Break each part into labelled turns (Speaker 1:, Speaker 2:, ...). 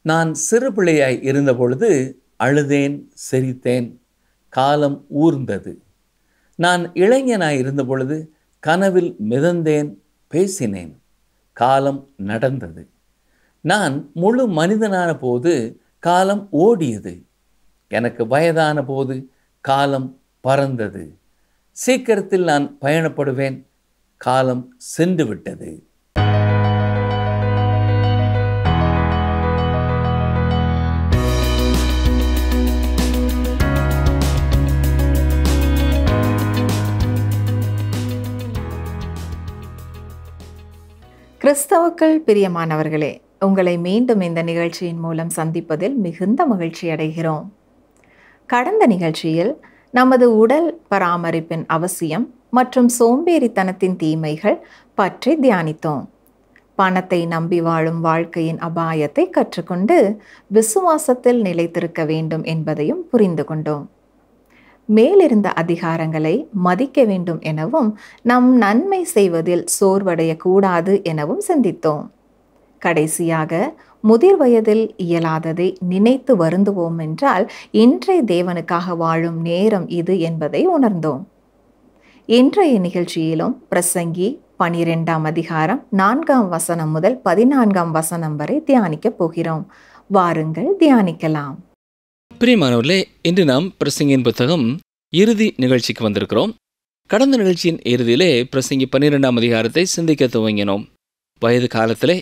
Speaker 1: நான் சிறு பிள்ளையாய் இருந்தபொழுது அழுதேன், சிரித்தேன், காலம் ஊர்ந்தது. நான் இளைஞனாய் இருந்தபொழுது கனவில் மிதந்தேன், பேசினேன், காலம் நடந்தது. நான் முழு மனிதனான போது காலம் ஓடியது. எனக்கு வயதான போது காலம் பறந்தது. சீக்கிரத்தில் நான் பயணப்படுவேன், காலம் சென்று விட்டது.
Speaker 2: கிறிஸ்தவுக்குள் பிரியமானவர்களே, உங்களை மீண்டும் இந்த நிகழ்ச்சியின் மூலம் சந்திப்பதில் மிகுந்த மகிழ்ச்சி அடைகிறோம். கடந்த நிகழ்ச்சியில் நமது உடல் பராமரிப்பின் அவசியம் மற்றும் சோம்பேறித்தனத்தின் தீமைகள் பற்றி தியானித்தோம். பணத்தை நம்பி வாழும் வாழ்க்கையின் அபாயத்தை கற்றுக்கொண்டு விசுவாசத்தில் நிலைத்திருக்க வேண்டும் என்பதையும் புரிந்து கொண்டோம். மேலிருந்த அதிகாரங்களை மதிக்க வேண்டும் எனவும் நம் நன்மை செய்வதில் சோர்வடையக்கூடாது எனவும் சிந்தித்தோம். கடைசியாக முதிர் வயதில் இயலாததை நினைத்து வருந்துவோம் என்றால் இன்றைய தேவனுக்காக வாழும் நேரம் இது என்பதை உணர்ந்தோம். இன்றைய நிகழ்ச்சியிலும் பிரசங்கி 12ஆம் அதிகாரம் 4ஆம் வசனம் முதல் 14ஆம் வசனம் வரை தியானிக்கப் போகிறோம். வாருங்கள் தியானிக்கலாம்.
Speaker 3: பிரியமானவர்களே, இன்று நாம் பிரசங்கியின் புத்தகம் இறுதி நிகழ்ச்சிக்கு வந்திருக்கிறோம். கடந்த நிகழ்ச்சியின் இறுதியிலே பிரசங்கி 12ஆம் அதிகாரத்தை சிந்திக்க துவங்கினோம். வயது காலத்திலே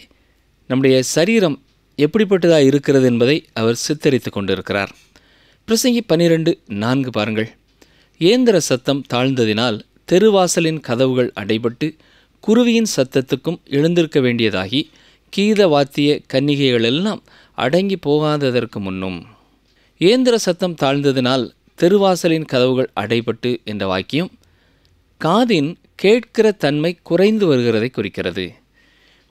Speaker 3: நம்முடைய சரீரம் எப்படிப்பட்டதாக இருக்கிறது என்பதை அவர் சித்தரித்து கொண்டிருக்கிறார். பிரசங்கி 12:4 பாருங்கள். இயந்திர சத்தம் தாழ்ந்ததினால் தெருவாசலின் கதவுகள் அடைபட்டு குருவியின் சத்தத்துக்கும் எழுந்திருக்க வேண்டியதாகி கீத வாத்திய கன்னிகைகளெல்லாம் அடங்கி போகாததற்கு முன்னும். இயந்திர சத்தம் தாழ்ந்ததினால் தெருவாசலின் கதவுகள் அடைபட்டு என்ற வாக்கியம் காதின் கேட்கிற தன்மை குறைந்து வருகிறதை குறிக்கிறது.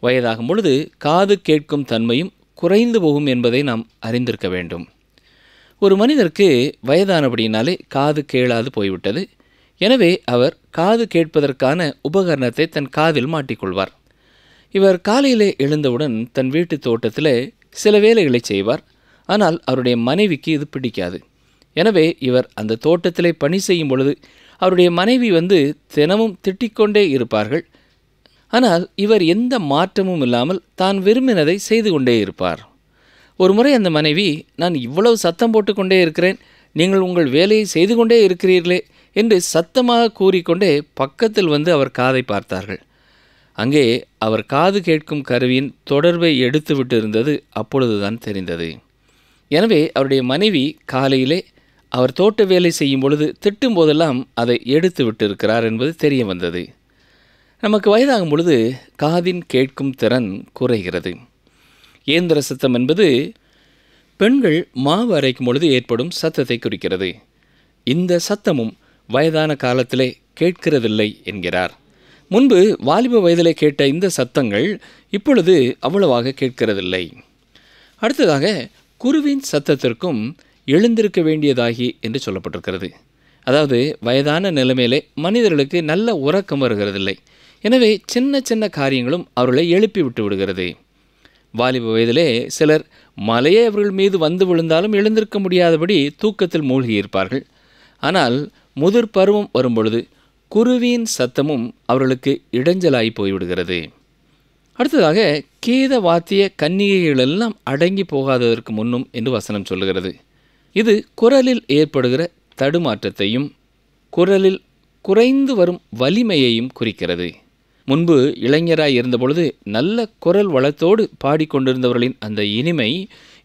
Speaker 3: வயதாகும் பொழுது காது கேட்கும் தன்மையும் குறைந்து போகும் என்பதை நாம் அறிந்திருக்க வேண்டும். ஒரு மனிதருக்கு வயதானபடியினாலே காது கேளாது போய்விட்டது. எனவே அவர் காது கேட்பதற்கான உபகரணத்தை தன் காதில் மாட்டிக்கொள்வார். இவர் காலையிலே எழுந்தவுடன் தன் வீட்டு தோட்டத்தில் சில வேலைகளை செய்வார். ஆனால் அவருடைய மனைவிக்கு இது பிடிக்காது. எனவே இவர் அந்த தோட்டத்திலே பணி செய்யும் பொழுது அவருடைய மனைவி தினமும் திட்டிக்கொண்டே இருப்பார்கள். ஆனால் இவர் எந்த மாற்றமும் இல்லாமல் தான் விரும்பினதை செய்து கொண்டே இருப்பார். ஒரு முறை அந்த மனைவி, நான் இவ்வளவு சத்தம் போட்டுக்கொண்டே இருக்கிறேன், நீங்கள் உங்கள் வேலையை செய்து கொண்டே இருக்கிறீர்களே என்று சத்தமாக கூறிக்கொண்டே பக்கத்தில் அவர் காதை பார்த்தார்கள். அங்கே அவர் காது கேட்கும் கருவியின் தொடர்பை எடுத்துவிட்டு இருந்தது அப்பொழுதுதான் தெரிந்தது. எனவே அவருடைய மனைவி காலையிலே அவர் தோட்ட வேலை செய்யும் பொழுது திட்டும் போதெல்லாம் அதை எடுத்து விட்டு இருக்கிறார் என்பது தெரிய வந்தது. நமக்கு வயதாகும் பொழுது காதின் கேட்கும் திறன் குறைகிறது. இயந்திர சத்தம் என்பது பெண்கள் மாவு அரைக்கும் பொழுது ஏற்படும் சத்தத்தை குறிக்கிறது. இந்த சத்தமும் வயதான காலத்திலே கேட்கிறதில்லை என்கிறார். முன்பு வாலிப வயதிலே கேட்ட இந்த சத்தங்கள் இப்பொழுது அவ்வளவாக கேட்கிறதில்லை. அடுத்ததாக குருவின் சத்தத்திற்கும் எழுந்திருக்க வேண்டியதாகி என்று சொல்லப்பட்டிருக்கிறது. அதாவது வயதான நிலைமையிலே மனிதர்களுக்கு நல்ல உறக்கம் வருகிறதில்லை. எனவே சின்ன சின்ன காரியங்களும் அவர்களை எழுப்பி விட்டு விடுகிறது. வாலிப வயதிலே சிலர் மலையே அவர்கள் மீது வந்து விழுந்தாலும் எழுந்திருக்க முடியாதபடி தூக்கத்தில் மூழ்கியிருப்பார்கள். ஆனால் முதிர் பருவம் வரும்பொழுது குருவியின் சத்தமும் அவர்களுக்கு இடைஞ்சலாகி போய்விடுகிறது. அடுத்ததாக கீத வாத்திய கன்னிகைகளெல்லாம் அடங்கி போகாததற்கு முன்னும் என்று வசனம் சொல்லுகிறது. இது குரலில் ஏற்படுகிற தடுமாற்றத்தையும் குரலில் குறைந்து வரும் வலிமையையும் குறிக்கிறது. முன்பு இளைஞராய் இருந்தபொழுது நல்ல குரல் வளத்தோடு பாடிக்கொண்டிருந்தவர்களின் அந்த இனிமை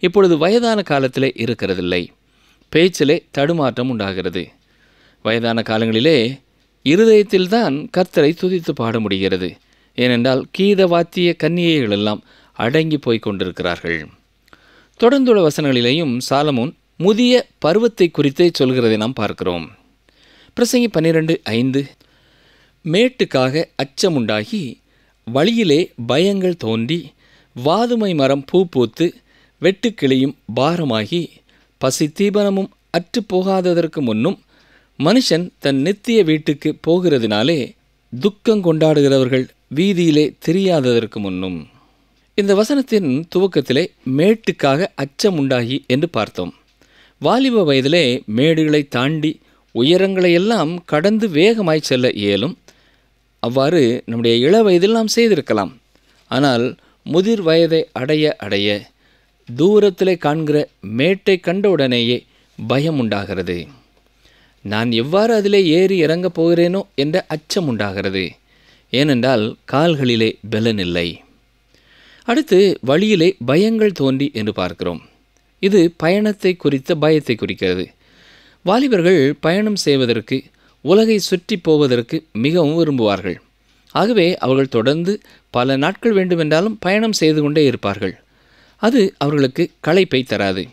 Speaker 3: இப்பொழுது வயதான காலத்திலே இருக்கிறதில்லை. பேச்சிலே தடுமாற்றம் உண்டாகிறது. வயதான காலங்களிலே இருதயத்தில்தான் கர்த்தரை துதித்து பாட முடிகிறது. ஏனென்றால் கீத வாத்திய கன்னிகைகளெல்லாம் அடங்கி போய் கொண்டிருக்கிறார்கள். தொடர்ந்துள்ள வசனங்களிலேயும் சாலமோன் முதிய பருவத்தை குறித்தே சொல்கிறதை நாம் பார்க்கிறோம். பிரசங்கி 12:5 மேட்டுக்காக அச்சமுண்டாகி வழியிலே பயங்கள் தோன்றி வாதுமை மரம் பூ பூத்து வெட்டுக்கிளியும் பாரமாகி பசி தீபனமும் அற்று போகாததற்கு முன்னும் மனுஷன் தன் நித்திய வீட்டுக்கு போகிறதினாலே துக்கம் கொண்டாடுகிறவர்கள் வீதியிலே தெரியாததற்கு முன்னும். இந்த வசனத்தின் துவக்கத்திலே மேட்டுக்காக அச்சம் உண்டாகி என்று பார்த்தோம். வாலிப வயதிலே மேடுகளை தாண்டி உயரங்களையெல்லாம் கடந்து வேகமாய் செல்ல இயலும். அவ்வாறு நம்முடைய இள வயதில் நாம் செய்திருக்கலாம். ஆனால் முதிர் வயதை அடைய அடைய தூரத்திலே காண்கிற மேட்டை கண்டவுடனேயே பயம் உண்டாகிறது. நான் எவ்வாறு அதிலே ஏறி இறங்கப் போகிறேனோ என்ற அச்சம் உண்டாகிறது. ஏனென்றால் கால்களிலே பலனில்லை. அடுத்து வழியிலே பயங்கள் தோன்றி என்று பார்க்கிறோம். இது பயணத்தை குறித்த பயத்தை குறிக்கிறது. வாலிபர்கள் பயணம் செய்வதற்கு, உலகை சுற்றி போவதற்கு மிகவும் விரும்புவார்கள். ஆகவே அவர்கள் தொடர்ந்து பல நாட்கள் வேண்டுமென்றாலும் பயணம் செய்து கொண்டே இருப்பார்கள். அது அவர்களுக்கு களைப்பை தராது.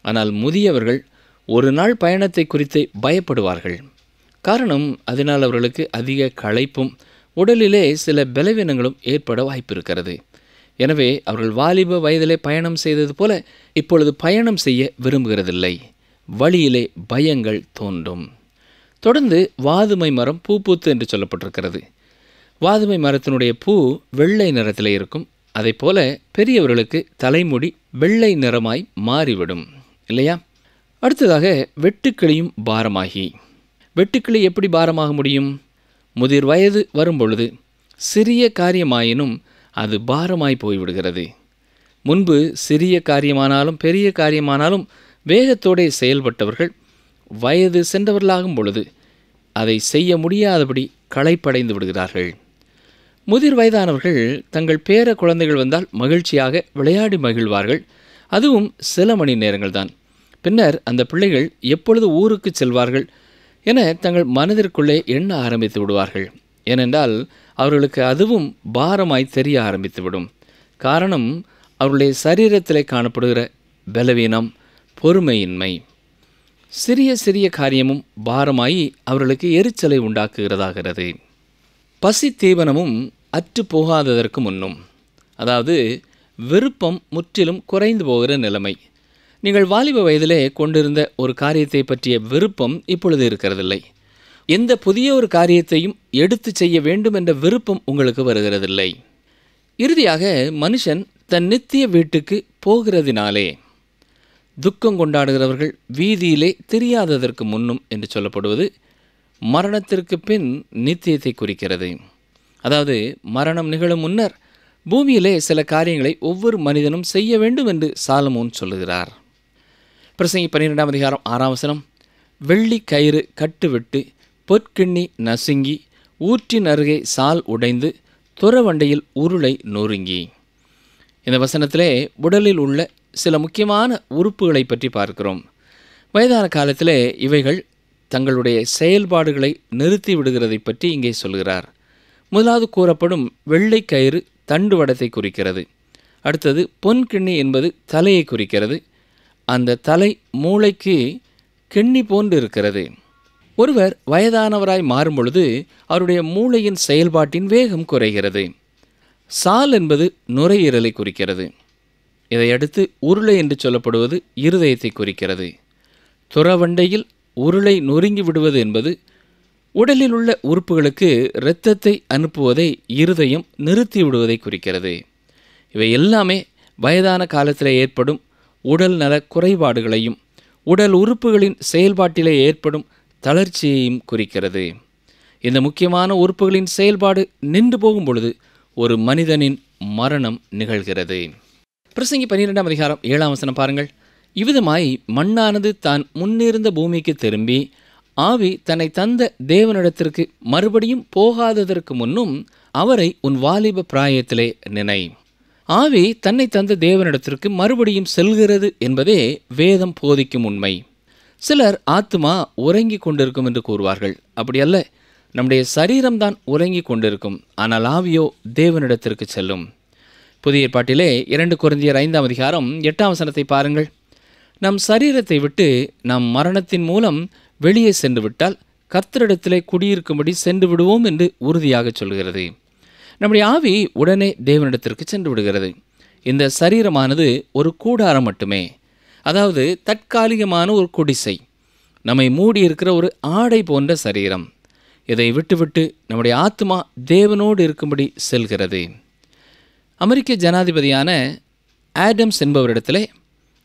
Speaker 3: ஆனால் முதியவர்கள் ஒரு நாள் பயணத்தை குறித்து பயப்படுவார்கள். காரணம், அதனால் அவர்களுக்கு அதிக களைப்பும் உடலிலே சில பலவீனங்களும் ஏற்பட வாய்ப்பு இருக்கிறது. எனவே அவர்கள் வாலிப வயதிலே பயணம் செய்தது போல இப்பொழுது பயணம் செய்ய விரும்புகிறதில்லை. வழியிலே பயங்கள் தோன்றும். தொடர்ந்து வாதுமை மரம் பூ பூத்து என்று சொல்லப்பட்டிருக்கிறது. வாதுமை மரத்தினுடைய பூ வெள்ளை நிறத்தில் இருக்கும். அதை போல பெரியவர்களுக்கு தலைமுடி வெள்ளை நிறமாய் மாறிவிடும் இல்லையா? அடுத்ததாக வெட்டுக்கிளியும் பாரமாகி. வெட்டுக்கிளி எப்படி பாரமாக முடியும்? முதிர் வயது வரும்பொழுது சிறிய காரியமாயினும் அது பாரமாய் போய்விடுகிறது. முன்பு சிறிய காரியமானாலும் பெரிய காரியமானாலும் வேகத்தோடு செயல்பட்டவர்கள் வயது சென்றவர்களாகும் பொழுது அதை செய்ய முடியாதபடி களைப்படைந்து விடுகிறார்கள். முதிர் வயதானவர்கள் தங்கள் பேர குழந்தைகள் வந்தால் மகிழ்ச்சியாக விளையாடி மகிழ்வார்கள். அதுவும் சில மணி நேரங்கள் தான். பின்னர் அந்த பிள்ளைகள் எப்பொழுது ஊருக்கு செல்வார்கள் என தங்கள் மனதிற்குள்ளே எண்ண ஆரம்பித்து விடுவார்கள். ஏனென்றால் அவர்களுக்கு அதுவும் பாரமாய் தெரிய ஆரம்பித்துவிடும். காரணம், அவர்களுடைய சரீரத்திலே காணப்படுகிற பலவீனம், பொறுமையின்மை. சிறிய சிறிய காரியமும் பாரமாயி அவர்களுக்கு எரிச்சலை உண்டாக்குகிறதாகிறது. பசி தீவனமும் அற்று போகாததற்கு முன்னும், அதாவது விருப்பம் முற்றிலும் குறைந்து போகிற நிலைமை. நீங்கள் வாலிப வயதிலே கொண்டிருந்த ஒரு காரியத்தை பற்றிய விருப்பம் இப்பொழுது இருக்கிறதில்லை. எந்த புதிய ஒரு காரியத்தையும் எடுத்து செய்ய வேண்டும் என்ற விருப்பம் உங்களுக்கு வருகிறதில்லை. இறுதியாக மனுஷன் தன் நித்திய வீட்டுக்கு போகிறதினாலே துக்கம் கொண்டாடுகிறவர்கள் வீதியிலே தெரியாததற்கு முன்னும் என்று சொல்லப்படுவது மரணத்திற்கு பின் நித்தியத்தை குறிக்கிறது. அதாவது மரணம் நிகழும் முன்னர் பூமியிலே சில காரியங்களை ஒவ்வொரு மனிதனும் செய்ய வேண்டும் என்று சாலமோன் சொல்லுகிறார். பிரசங்கி 12ஆம் அதிகாரம் 6ஆம் வசனம், வெள்ளி கயிறு கட்டுவிட்டு பொற்கிண்ணி நசுங்கி ஊற்றின் அருகே சால் உடைந்து துறவண்டையில் உருளை நொறுங்கி. இந்த வசனத்திலே உடலில் உள்ள சில முக்கியமான உறுப்புகளை பற்றி பார்க்கிறோம். வயதான காலத்திலே இவைகள் தங்களுடைய செயல்பாடுகளை நிறுத்தி விடுகிறதை பற்றி இங்கே சொல்கிறார். முதலாவது கூறப்படும் வெள்ளை கயிறு தண்டுவடத்தை குறிக்கிறது. அடுத்தது பொன்கிண்ணி என்பது தலையை குறிக்கிறது. அந்த தலை மூளைக்கு கிண்ணி போன்று இருக்கிறது. ஒருவர் வயதானவராய் மாறும் பொழுது அவருடைய மூளையின் செயல்பாட்டின் வேகம் குறைகிறது. சால் என்பது நுரையீரலை குறிக்கிறது. இதையடுத்து உருளை என்று சொல்லப்படுவது இருதயத்தை குறிக்கிறது. துறவண்டையில் உருளை நொறுங்கி விடுவது என்பது உடலில் உள்ள உறுப்புகளுக்கு இரத்தத்தை அனுப்புவதை இருதயம் நிறுத்தி விடுவதை குறிக்கிறது. இவை எல்லாமே வயதான காலத்தில் ஏற்படும் உடல் நல குறைபாடுகளையும் உடல் உறுப்புகளின் செயல்பாட்டிலே ஏற்படும் தளர்ச்சியையும் குறிக்கிறது. இந்த முக்கியமான உறுப்புகளின் செயல்பாடு நின்று போகும் பொழுது ஒரு மனிதனின் மரணம் நிகழ்கிறது. பிரசங்கி 12ஆம் அதிகாரம் 7ஆம் வசனம் பாருங்கள். இவ்விதமாய் மண்ணானது தான் முன்னிருந்த பூமிக்கு திரும்பி ஆவி தன்னை தந்த தேவனிடத்திற்கு மறுபடியும் போகாததற்கு முன்னும் அவரை உன் வாலிப பிராயத்திலே நினை. ஆவி தன்னை தந்த தேவனிடத்திற்கு மறுபடியும் செல்கிறது என்பதே வேதம் போதிக்கும் உண்மை. சிலர் ஆத்மா உறங்கி கொண்டிருக்கும் என்று கூறுவார்கள். அப்படி அல்ல, நம்முடைய சரீரம்தான் உறங்கி கொண்டிருக்கும், ஆனால் ஆவியோ தேவனிடத்திற்கு செல்லும். புதிய ஏற்பாட்டிலே 2 கொரிந்தியர் 5ஆம் அதிகாரம் 8ஆம் வசனத்தை பாருங்கள். நம் சரீரத்தை விட்டு நாம் மரணத்தின் மூலம் வெளியே சென்று விட்டால் கர்த்தரிடத்திலே குடியிருக்கும்படி சென்று விடுவோம் என்று உறுதியாக சொல்கிறது. நம்முடைய ஆவி உடனே தேவனிடத்திற்கு சென்று விடுகிறது. இந்த சரீரமானது ஒரு கூடாரம் மட்டுமே, அதாவது தற்காலிகமான ஒரு குடிசை, நம்மை மூடியிருக்கிற ஒரு ஆடை போன்ற சரீரம். இதை விட்டுவிட்டு நம்முடைய ஆத்மா தேவனோடு இருக்கும்படி செல்கிறது. அமெரிக்க ஜனாதிபதியான ஆடம்ஸ் என்பவரிடத்திலே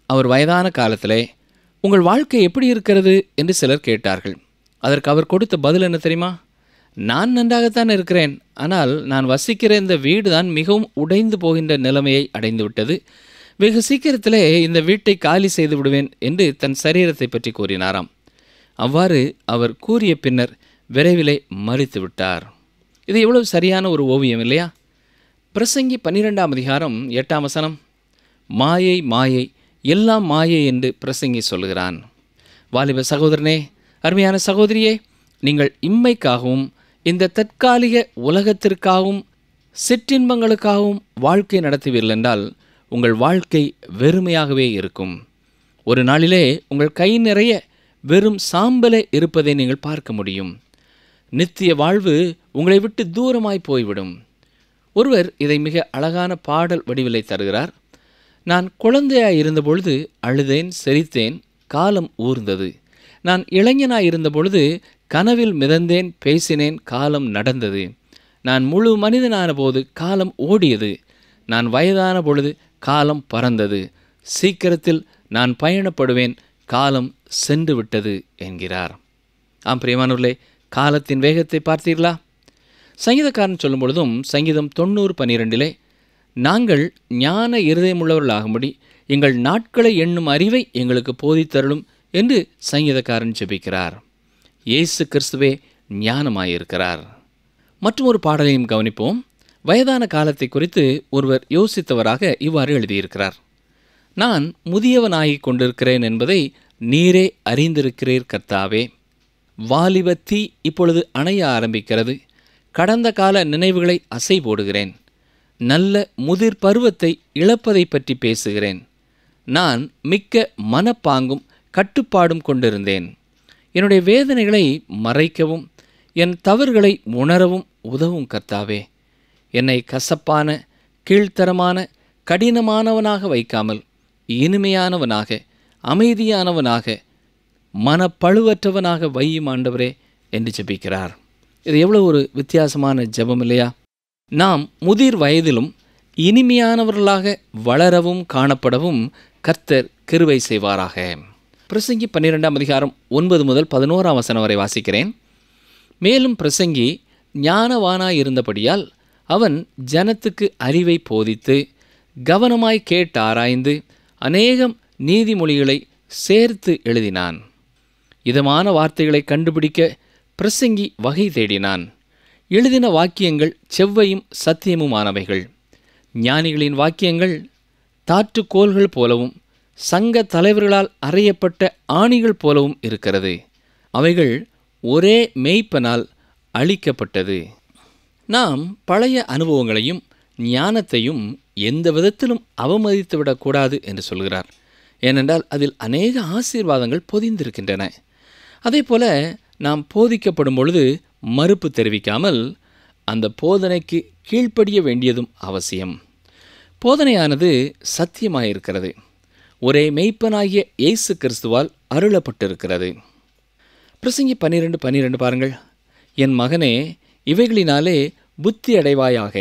Speaker 3: அவர் வயதான காலத்திலே உங்கள் வாழ்க்கை எப்படி இருக்கிறது என்று சிலர் கேட்டார்கள். அதற்கு அவர் கொடுத்த பதில் என்ன தெரியுமா? நான் நன்றாகத்தான் இருக்கிறேன், ஆனால் நான் வசிக்கிற இந்த வீடு தான் மிகவும் உடைந்து போகின்ற நிலைமையை அடைந்து விட்டது. வெகு சீக்கிரத்திலே இந்த வீட்டை காலி செய்து விடுவேன் என்று தன் சரீரத்தை பற்றி கூறினாராம். அவ்வாறு அவர் கூறிய பின்னர் விரைவிலே மரித்து விட்டார். இது எவ்வளவு சரியான ஒரு ஓவியம் இல்லையா? பிரசங்கி 12ஆம் அதிகாரம் 8ஆம் வசனம், மாயை மாயை எல்லாம் மாயை என்று பிரசங்கி சொல்கிறான். வாலிப சகோதரனே, அருமையான சகோதரியே, நீங்கள் இம்மைக்காகவும் இந்த தற்காலிக உலகத்திற்காகவும் சிற்றின்பங்களுக்காகவும் வாழ்க்கை நடத்துவீர்கள் என்றால் உங்கள் வாழ்க்கை வெறுமையாகவே இருக்கும். ஒரு நாளிலே உங்கள் கை நிறைய வெறும் சாம்பலே இருப்பதை நீங்கள் பார்க்க முடியும். நித்திய வாழ்வு உங்களை விட்டு தூரமாய் போய்விடும். ஒருவர் இதை மிக அழகான பாடல் வடிவிலை தருகிறார். நான் குழந்தையாய் இருந்தபொழுது அழுதேன், சிரித்தேன், காலம் ஊர்ந்தது. நான் இளைஞனாய் இருந்தபொழுது கனவில் மிதந்தேன், பேசினேன், காலம் நடந்தது. நான் முழு மனிதனான போது காலம் ஓடியது. நான் வயதான பொழுது காலம் பறந்தது. சீக்கிரத்தில் நான் பயணப்படுவேன், காலம் சென்று விட்டது என்கிறார். ஆம் பிரியமானவர்களே, காலத்தின் வேகத்தை பார்த்தீர்களா? சங்கீதக்காரன் சொல்லும் பொழுதும் சங்கீதம் 90:12 நாங்கள் ஞான இருதயமுள்ளவர்களாகும்படி எங்கள் நாட்களை எண்ணும் அறிவை எங்களுக்கு போதித்தருளும் என்று சங்கீதக்காரன் ஜெபிக்கிறார். இயேசு கிறிஸ்துவே ஞானமாயிருக்கிறார். மற்றும் ஒரு பாடலையும் கவனிப்போம். வயதான காலத்தை குறித்து ஒருவர் யோசித்தவராக இவ்வாறு எழுதியிருக்கிறார். நான் முதியவனாகிக் கொண்டிருக்கிறேன் என்பதை நீரே அறிந்திருக்கிறீர் கர்த்தாவே. வாலிப தீ இப்பொழுது அணைய ஆரம்பிக்கிறது. கடந்த கால நினைவுகளை அசை போடுகிறேன். நல்ல முதிர் பருவத்தை இழப்பதை பற்றி பேசுகிறேன். நான் மிக்க மனப்பாங்கும் கட்டுப்பாடும் கொண்டிருந்தேன். என்னுடைய வேதனைகளை மறைக்கவும் என் தவறுகளை உணரவும் உதவும் கர்த்தாவே. என்னை கசப்பான, கீழ்த்தரமான, கடினமானவனாக வைக்காமல் இனிமையானவனாக, அமைதியானவனாக, மனப்பழுவற்றவனாக வையும் ஆண்டவரே என்று ஜெபிக்கிறார். இது எவ்வளோ ஒரு வித்தியாசமான ஜெபம் இல்லையா? நாம் முதிர் வயதிலும் இனிமையானவர்களாக வளரவும் காணப்படவும் கர்த்தர் கிருபை செய்வாராக. பிரசங்கி 12ஆம் அதிகாரம் 9 முதல் 11ஆம் வசனம் வரை வாசிக்கிறேன். மேலும் பிரசங்கி ஞானவானாய் இருந்தபடியால் அவன் ஜனத்துக்கு அறிவை போதித்து கவனமாய் கேட்டாராய்ந்து அநேகம் நீதிமொழிகளை சேர்த்து எழுதினான். இதமான வார்த்தைகளை கண்டுபிடிக்க பிரசங்கி வகை தேடினான். எழுதின வாக்கியங்கள் செவ்வையும் சத்தியமுமானவைகள். ஞானிகளின் வாக்கியங்கள் தாற்றுக்கோள்கள் போலவும் சங்க தலைவர்களால் அறையப்பட்ட ஆணிகள் போலவும் இருக்கிறது. அவைகள் ஒரே மேய்ப்பனால் அளிக்கப்பட்டது. நாம் பழைய அனுபவங்களையும் ஞானத்தையும் எந்த விதத்திலும் அவமதித்துவிடக்கூடாது என்று சொல்கிறார். ஏனென்றால் அதில் அநேக ஆசீர்வாதங்கள் பொதிந்திருக்கின்றன. அதே போல நாம் போதிக்கப்படும் பொழுது மறுப்பு தெரிவிக்காமல் அந்த போதனைக்கு கீழ்ப்படிய வேண்டியதும் அவசியம். போதனையானது சத்தியமாயிருக்கிறது. ஒரே மெய்ப்பனாகிய இயேசு கிறிஸ்துவால் அருளப்பட்டிருக்கிறது. பிரசங்கி 12:12 பாருங்கள். என் மகனே, இவைகளினாலே புத்தி அடைவாயாக.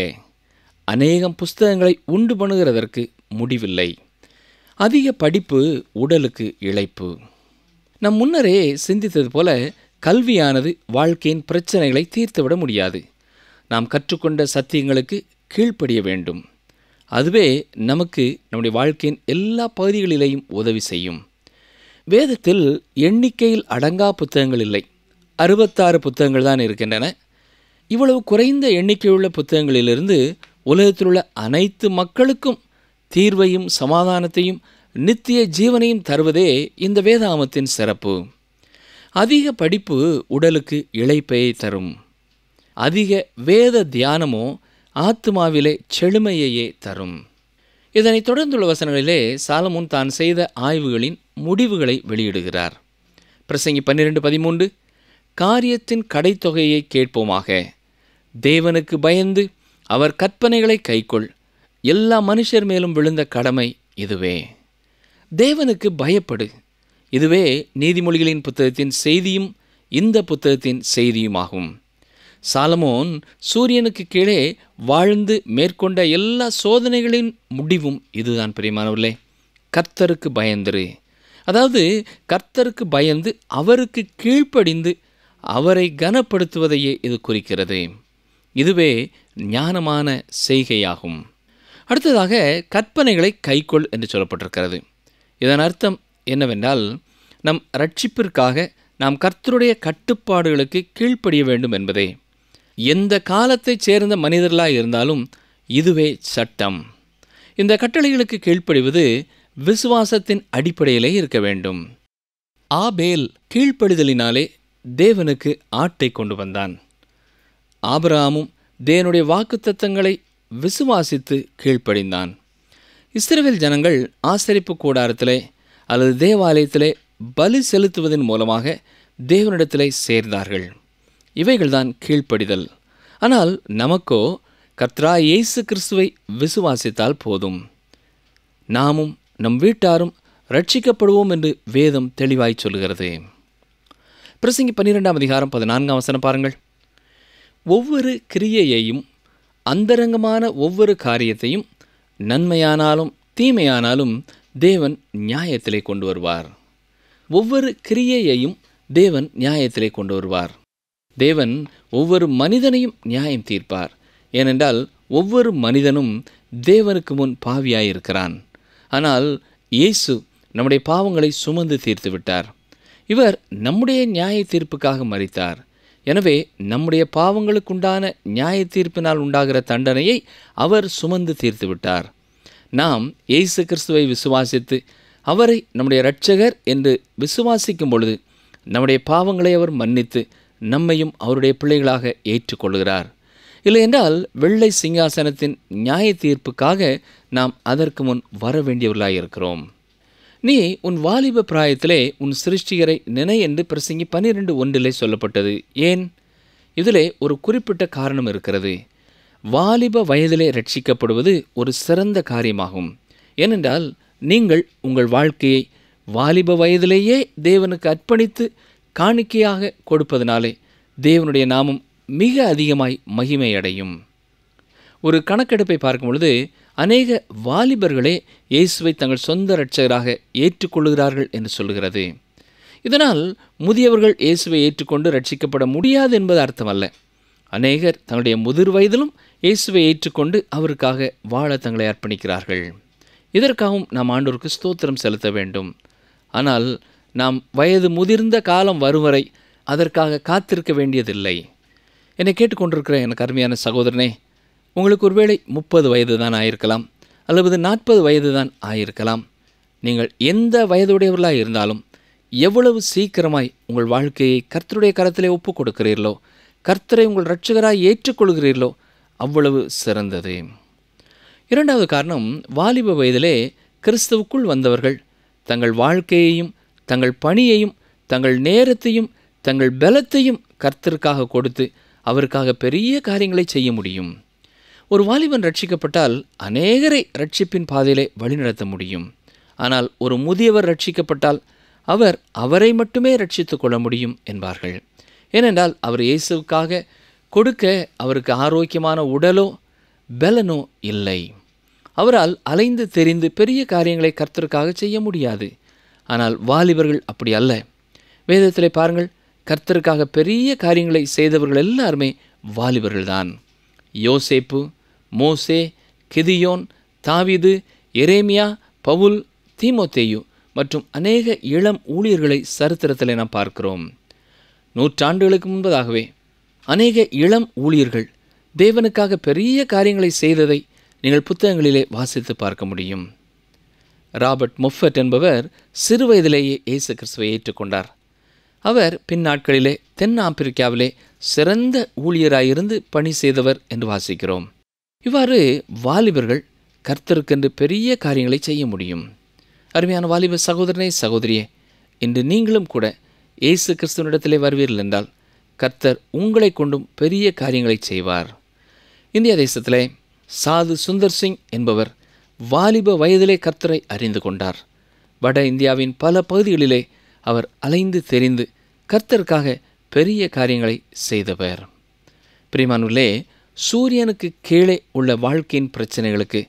Speaker 3: அநேகம் புஸ்தகங்களை உண்டு பண்ணுகிறதற்கு முடிவில்லை. அதிக படிப்பு உடலுக்கு இளைப்பு. நம் முன்னரே சிந்தித்தது போல கல்வியானது வாழ்க்கையின் பிரச்சனைகளை தீர்த்துவிட முடியாது. நாம் கற்றுக்கொண்ட சத்தியங்களுக்கு கீழ்ப்படிய வேண்டும். அதுவே நமக்கு நம்முடைய வாழ்க்கையின் எல்லா பகுதிகளிலேயும் உதவி செய்யும். வேதத்தில் எண்ணிக்கையில் அடங்கா புத்தகங்கள் இல்லை. 66 புத்தகங்கள் தான் இருக்கின்றன. இவ்வளவு குறைந்த எண்ணிக்கையுள்ள புத்தகங்களிலிருந்து உலகத்தில் உள்ள அனைத்து மக்களுக்கும் தீர்வையும் சமாதானத்தையும் நித்திய ஜீவனையும் தருவதே இந்த வேதாகமத்தின் சிறப்பு. அதிக படிப்பு உடலுக்கு இளைப்பையை தரும். அதிக வேத தியானமோ ஆத்துமாவிலே செழுமையையே தரும். இதனைத் தொடர்ந்துள்ள வசனங்களிலே சாலமோன் தான் செய்த ஆய்வுகளின் முடிவுகளை வெளியிடுகிறார். பிரசங்கி 12:13 காரியத்தின் கடைத்தொகையை கேட்போமாக. தேவனுக்கு பயந்து அவர் கற்பனைகளை கைக்கொள். எல்லா மனுஷர் மேலும் விழுந்த கடமை இதுவே. தேவனுக்கு பயப்படு. இதுவே நீதிமொழிகளின் புத்தகத்தின் செய்தியும் இந்த புத்தகத்தின் செய்தியுமாகும். சாலமோன் சூரியனுக்கு கீழே வாழ்ந்து மேற்கொண்ட எல்லா சோதனைகளின் முடிவும் இதுதான் பிரியமானவர்களே. கர்த்தருக்கு பயந்திரு. அதாவது கர்த்தருக்கு பயந்து அவருக்கு கீழ்ப்படிந்து அவரை கனப்படுத்துவதையே இது குறிக்கிறது. இதுவே ஞானமான செய்கையாகும். அடுத்ததாக கற்பனைகளை கைக்கொள் என்று சொல்லப்பட்டிருக்கிறது. இதன் அர்த்தம் என்னவென்றால், நம் ரட்சிப்பிற்காக நாம் கர்த்தருடைய கட்டுப்பாடுகளுக்கு கீழ்ப்படிய வேண்டும் என்பதே. எந்த காலத்தைச் சேர்ந்த மனிதர்களாக இருந்தாலும் இதுவே சட்டம். இந்த கட்டளைகளுக்கு கீழ்ப்படிவது விசுவாசத்தின் அடிப்படையிலே இருக்க வேண்டும். ஆபேல் கீழ்ப்படிதலினாலே தேவனுக்கு ஆட்டை கொண்டு வந்தான். ஆபிரகாமும் தேவனுடைய வாக்குத்தத்தங்களை விசுவாசித்து கீழ்ப்படிந்தான். இஸ்ரவேல் ஜனங்கள் ஆசரிப்பு கூடாரத்திலே அல்லது தேவாலயத்திலே பலி செலுத்துவதன் மூலமாக தேவனிடத்திலே சேர்ந்தார்கள். இவைகள்தான் கீழ்ப்படிதல். ஆனால் நமக்கோ கர்த்தராகிய இயேசு கிறிஸ்துவை விசுவாசித்தால் போதும். நாமும் நம் வீட்டாரும் ரட்சிக்கப்படுவோம் என்று வேதம் தெளிவாய் சொல்கிறது. பிரசங்கி 12:14 பாருங்கள். ஒவ்வொரு கிரியையையும் அந்தரங்கமான ஒவ்வொரு காரியத்தையும் நன்மையானாலும் தீமையானாலும் தேவன் நியாயத்திலே கொண்டு வருவார். ஒவ்வொரு கிரியையையும் தேவன் நியாயத்திலே கொண்டு வருவார். தேவன் ஒவ்வொரு மனிதனையும் நியாயம் தீர்ப்பார். ஏனென்றால் ஒவ்வொரு மனிதனும் தேவனுக்கு முன் பாவியாயிருக்கிறான். ஆனால் இயேசு நம்முடைய பாவங்களை சுமந்து தீர்த்து விட்டார். இவர் நம்முடைய நியாய தீர்ப்புக்காக மரித்தார். எனவே நம்முடைய பாவங்களுக்குண்டான நியாய தீர்ப்பினால் உண்டாகிற தண்டனையை அவர் சுமந்து தீர்த்து விட்டார். நாம் இயேசு கிறிஸ்துவை விசுவாசித்து அவரை நம்முடைய இரட்சகர் என்று விசுவாசிக்கும் பொழுது நம்முடைய பாவங்களை அவர் மன்னித்து நம்மையும் அவருடைய பிள்ளைகளாக ஏற்றுக்கொள்கிறார். இல்லையென்றால் வெள்ளை சிங்காசனத்தின் நியாய தீர்ப்புக்காக நாம் அதற்கு முன் வர வேண்டியவர்களாயிருக்கிறோம். நீ உன் வாலிப பிராயத்திலே உன் சிருஷ்டிகரை நினை என்று பிரசங்கி 12:1 சொல்லப்பட்டது. ஏன்? இதிலே ஒரு குறிப்பிட்ட காரணம் இருக்கிறது. வாலிப வயதிலே ரட்சிக்கப்படுவது ஒரு சிறந்த காரியமாகும். ஏனென்றால் நீங்கள் உங்கள் வாழ்க்கையை வாலிப வயதிலேயே தேவனுக்கு அர்ப்பணித்து காணிக்கையாக கொடுப்பதனாலே தேவனுடைய நாமம் மிக அதிகமாய் மகிமையடையும். ஒரு கணக்கெடுப்பை பார்க்கும் பொழுது அநேக வாலிபர்களே இயேசுவை தங்கள் சொந்த இரட்சகராக ஏற்றுக்கொள்கிறார்கள் என்று சொல்கிறது. இதனால் முதியவர்கள் இயேசுவை ஏற்றுக்கொண்டு ரட்சிக்கப்பட முடியாது என்பது அர்த்தமல்ல. அநேகர் தங்களுடைய முதிர் வயதிலும் இயேசுவை ஏற்றுக்கொண்டு அவருக்காக வாழ தங்களை அர்ப்பணிக்கிறார்கள். இதற்காகவும் நாம் ஆண்டவருக்கு ஸ்தோத்திரம் செலுத்த வேண்டும். ஆனால் நாம் வயது முதிர்ந்த காலம் வரும் வரை அதற்காக காத்திருக்க வேண்டியதில்லை. என்னை கேட்டுக்கொண்டிருக்கிற எனக்கு அருமையான சகோதரனே, உங்களுக்கு ஒருவேளை 30 வயது தான் ஆயிருக்கலாம், அல்லது 40 வயது தான் ஆயிருக்கலாம். நீங்கள் எந்த வயதுடையவர்களாக இருந்தாலும் எவ்வளவு சீக்கிரமாய் உங்கள் வாழ்க்கையை கர்த்தருடைய கரத்திலே ஒப்புக் கொடுக்கிறீர்களோ, கர்த்தரை உங்கள் இரட்சகராய் ஏற்றுக்கொள்கிறீர்களோ அவ்வளவு சிறந்தது. இரண்டாவது காரணம், வாலிப வயதிலே கிறிஸ்துவுக்குள் வந்தவர்கள் தங்கள் வாழ்க்கையையும் தங்கள் பணியையும் தங்கள் நேரத்தையும் தங்கள் பலத்தையும் கர்த்தருக்காக கொடுத்து அவருக்காக பெரிய காரியங்களை செய்ய முடியும். ஒரு வாலிபன் ரட்சிக்கப்பட்டால் அநேகரை ரட்சிப்பின் பாதையிலே வழிநடத்த முடியும். ஆனால் ஒரு முதியவர் ரட்சிக்கப்பட்டால் அவர் அவரை மட்டுமே ரட்சித்துக் கொள்ள முடியும் என்பார்கள். ஏனென்றால் அவர் இயேசுவுக்காக கொடுக்க அவருக்கு ஆரோக்கியமான உடலோ பலனோ இல்லை. அவரால் அலைந்து தெரிந்து பெரிய காரியங்களை கர்த்தருக்காக செய்ய முடியாது. ஆனால் வாலிபர்கள் அப்படி அல்ல. வேதத்திலே பாருங்கள், கர்த்தருக்காக பெரிய காரியங்களை செய்தவர்கள் எல்லாருமே வாலிபர்கள்தான். யோசேப்பு, மோசே, கிதியோன், தாவீது, எரேமியா, பவுல், தீமோத்தேயு மற்றும் அநேக இளம் ஊழியர்களை சரித்திரத்தில் நாம் பார்க்கிறோம். நூற்றாண்டுகளுக்கு முன்பதாகவே அநேக இளம் ஊழியர்கள் தேவனுக்காக பெரிய காரியங்களை செய்ததை நீங்கள் புத்தகங்களிலே வாசித்து பார்க்க முடியும். ராபர்ட் மொஃபட் என்பவர் சிறு வயதிலேயே இயேசு கிறிஸ்துவை ஏற்றுக்கொண்டார். அவர் பின் நாட்களிலே தென் ஆப்பிரிக்காவிலே சிறந்த ஊழியராயிருந்து பணி செய்தவர் என்று வாசிக்கிறோம். இவ்வாறு வாலிபர்கள் கர்த்தருக்கென்று பெரிய காரியங்களை செய்ய முடியும். அருமையான வாலிப சகோதரனே, சகோதரியே, இன்று நீங்களும் கூட இயேசு கிறிஸ்துவனிடத்திலே வருவீர்கள் என்றால் கர்த்தர் உங்களை கொண்டும் பெரிய காரியங்களை செய்வார். இந்திய தேசத்திலே சாது சுந்தர் சிங் என்பவர் வாலிப வயதிலே கர்த்தரை அறிந்து கொண்டார். வட இந்தியாவின் பல பகுதிகளிலே அவர் அலைந்து தெரிந்து கர்த்தருக்காக பெரிய காரியங்களை செய்தவர். பிரியமானவர்களே, சூரியனுக்கு கீழே உள்ள வாழ்க்கையின் பிரச்சனைகளுக்கு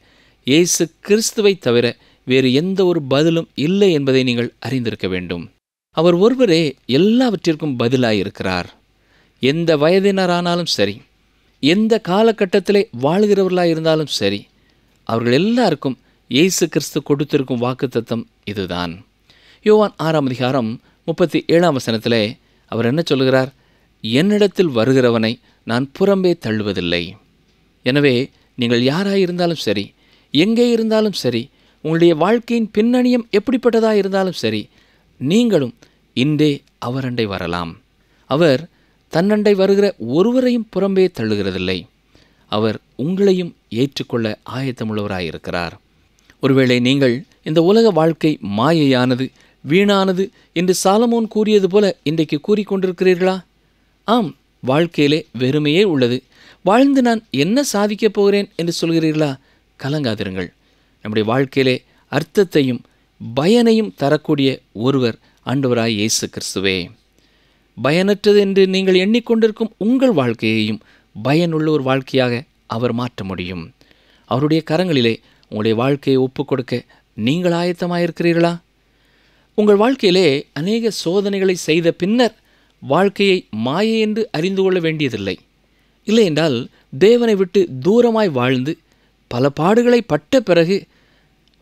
Speaker 3: இயேசு கிறிஸ்துவை தவிர வேறு எந்த ஒரு பதிலும் இல்லை என்பதை நீங்கள் அறிந்திருக்க வேண்டும். அவர் ஒருவரே எல்லாவற்றிற்கும் பதிலாயிருக்கிறார். எந்த வயதினரானாலும் சரி, எந்த காலகட்டத்திலே வாழ்கிறவர்களாக இருந்தாலும் சரி, அவர்கள் எல்லாருக்கும் இயேசு கிறிஸ்து கொடுத்திருக்கும் வாக்குத்தத்தம் இதுதான். யோவான் 6:37 அவர் என்ன சொல்கிறார்? என்னிடத்தில் வருகிறவனை நான் புறம்பே தள்ளுவதில்லை. எனவே நீங்கள் யாராயிருந்தாலும் சரி, எங்கே இருந்தாலும் சரி, உங்களுடைய வாழ்க்கையின் பின்னணியம் எப்படிப்பட்டதாக இருந்தாலும் சரி, நீங்களும் இன்றே அவரண்டை வரலாம். அவர் தன்னண்டை வருகிற ஒருவரையும் புறம்பே தள்ளுகிறதில்லை. அவர் உங்களையும் ஏற்றுக்கொள்ள ஆயத்தமுள்ளவராயிருக்கிறார். ஒருவேளை நீங்கள் இந்த உலக வாழ்க்கை மாயையானது, வீணானது என்று சாலமோன் கூறியது போல இன்றைக்கு கூறிக்கொண்டிருக்கிறீர்களா? ஆம், வாழ்க்கையிலே வெறுமையே உள்ளது, வாழ்ந்து நான் என்ன சாதிக்கப் போகிறேன் என்று சொல்கிறீர்களா? கலங்காதிருங்கள். நம்முடைய வாழ்க்கையிலே அர்த்தத்தையும் பயனையும் தரக்கூடிய ஒருவர் ஆண்டவராய் இயேசு கிறிஸ்துவே. பயனற்றது என்று நீங்கள் எண்ணிக்கொண்டிருக்கும் உங்கள் வாழ்க்கையையும் பயனுள்ள ஒரு வாழ்க்கையாக அவர் மாற்ற முடியும். அவருடைய கரங்களிலே உங்களுடைய வாழ்க்கையை ஒப்புக் கொடுக்க நீங்கள் ஆயத்தமாயிருக்கிறீர்களா? உங்கள் வாழ்க்கையிலே அநேக சோதனைகளை செய்த பின்னர் வாழ்க்கையை மாயை என்று அறிந்து கொள்ள வேண்டியதில்லை. இல்லை என்றால் தேவனை விட்டு தூரமாய் வாழ்ந்து பல பாடுகளை பட்ட பிறகு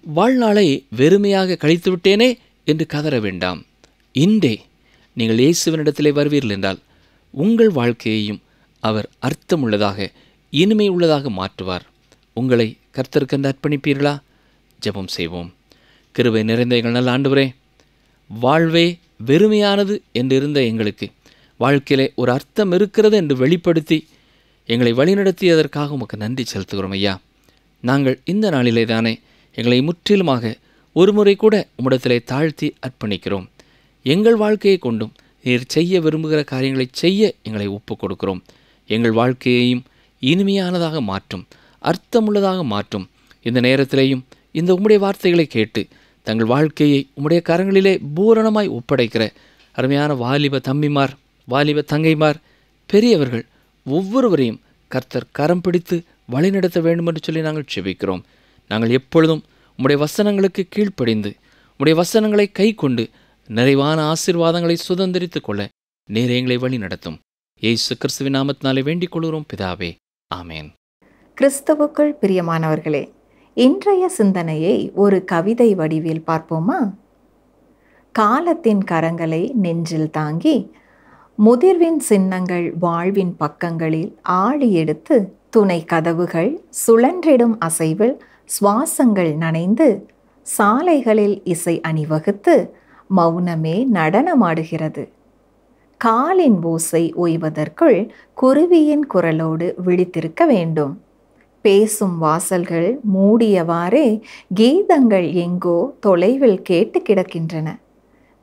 Speaker 3: வாழ்நாளை வெறுமையாக கழித்து விட்டேனே என்று கதற வேண்டாம். இன்றே நீங்கள் இயேசுவினிடத்திலே வருவீர்கள் என்றால் உங்கள் வாழ்க்கையையும் அவர் அர்த்தமுள்ளதாக, இனிமை உள்ளதாக மாற்றுவார். உங்களை கர்த்தருக்கென்று அர்ப்பணிப்பீர்களா? ஜெபம் செய்வோம். கிருபை நிறைந்த எங்கள் நல்ல ஆண்டவரே, வாழ்வே வெறுமையானது என்று இருந்த எங்களுக்கு வாழ்க்கையிலே ஒரு அர்த்தம் இருக்கிறது என்று வெளிப்படுத்தி எங்களை வழிநடத்தியதற்காக உமக்கு நன்றி செலுத்துகிறோம் ஐயா. நாங்கள் இந்த நாளிலே தானே எங்களை முற்றிலுமாக ஒருமுறை கூட உம்மிடத்திலே தாழ்த்தி அர்ப்பணிக்கிறோம். எங்கள் வாழ்க்கையை கொண்டும் நீர் செய்ய விரும்புகிற காரியங்களை செய்ய எங்களை ஒப்புக் கொடுக்கிறோம். எங்கள் வாழ்க்கையையும் இனிமையானதாக மாற்றும், அர்த்தமுள்ளதாக மாற்றும். இந்த நேரத்திலேயும் இந்த உம்முடைய வார்த்தைகளை கேட்டு தங்கள் வாழ்க்கையை உம்முடைய கரங்களிலே பூரணமாய் ஒப்படைக்கிற அருமையான வாலிப தம்பிமார், வாலிப தங்கைமார், பெரியவர்கள் ஒவ்வொருவரையும் கர்த்தர் கரம் பிடித்து வழிநடத்த வேண்டும் என்று சொல்லி நாங்கள் செபிக்கிறோம். நாங்கள் எப்பொழுதும் உம்முடைய வசனங்களுக்கு கீழ்ப்படிந்து உம்முடைய வசனங்களை கை கொண்டு நிறைவான ஆசீர்வாதங்களை சுதந்திரித்துக் கொள்ள நீர் எங்களை வழி நடத்தும். இயேசு கிறிஸ்துவின் நாமத்தினாலே வேண்டிக் கொள்கிறோம் பிதாவே, ஆமேன்.
Speaker 2: கிறிஸ்துவுக்குள் பிரியமானவர்களே, இன்றைய சிந்தனையை ஒரு கவிதை வடிவில் பார்ப்போமா? காலத்தின் கரங்களை நெஞ்சில் தாங்கி முதிர்வின் சின்னங்கள் வாழ்வின் பக்கங்களில் ஆழி எடுத்து துணை கதவுகள் சுழன்றிடும் அசைவில் சுவாசங்கள் நனைந்து சாலைகளில் இசை அணிவகுத்து மௌனமே நடனமாடுகிறது. காலின் ஓசை ஓய்வதற்குள் குருவியின் குரலோடு விழித்திருக்க வேண்டும். பேசும் வாசல்கள் மூடியவாறே கீதங்கள் எங்கோ தொலைவில் கேட்டு கிடக்கின்றன.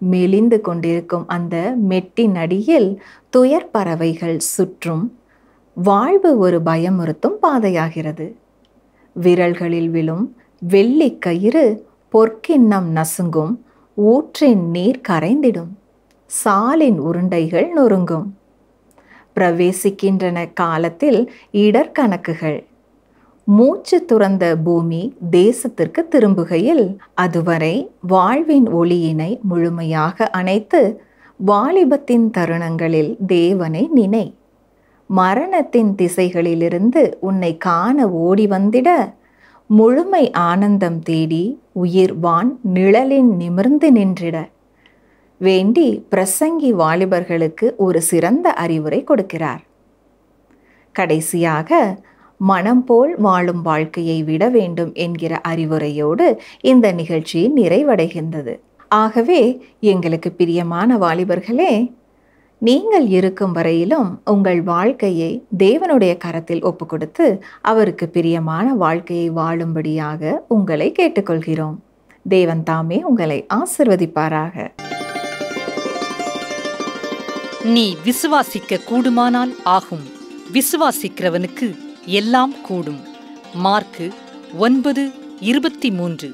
Speaker 2: மெலிந்து கொண்டிருக்கும் அந்த மெட்டின் அடியில் துயர் பறவைகள் சுற்றும். வாழ்வு ஒரு பயமுறுத்தும் பாதையாகிறது. விரல்களில் விழும் வெள்ளி கயிறு பொற்கிண்ணம் நசுங்கும். ஊற்றின் நீர் கரைந்திடும். சாலின் உருண்டைகள் நொறுங்கும். பிரவேசிக்கின்றன காலத்தில் இடர்கணக்குகள். மூச்சு துறந்த பூமி தேசத்திற்கு திரும்புகையில் அதுவரை வாழ்வின் ஒளியினை முழுமையாக அணைத்து வாலிபத்தின் தருணங்களில் தேவனை நினை. மரணத்தின் திசைகளிலிருந்து உன்னை காண ஓடி வந்திட முழுமை ஆனந்தம் தேடி உயிர் வான் நிழலின் நிமிர்ந்து நின்றிட வேண்டி பிரசங்கி வாலிபர்களுக்கு ஒரு சிறந்த அறிவுரை கொடுக்கிறார். கடைசியாக மனம் போல் வாழும் வாழ்க்கையை விட வேண்டும் என்கிற அறிவுரையோடு இந்த நிகழ்ச்சி நிறைவடைகின்றது. ஆகவே எங்களுக்கு பிரியமான வாலிபர்களே, நீங்கள் இருக்கும் வரையிலும் உங்கள் வாழ்க்கையை தேவனுடைய கரத்தில் ஒப்பு கொடுத்து அவருக்கு பிரியமான வாழ்க்கையை வாழும்படியாக உங்களை கேட்டுக்கொள்கிறோம். தேவன் தாமே உங்களை ஆசிர்வதிப்பாராக.
Speaker 4: நீ விசுவாசிக்க கூடுமானால் ஆகும். விசுவாசிக்கிறவனுக்கு எல்லாம் கூடும். மார்க்கு 9:23.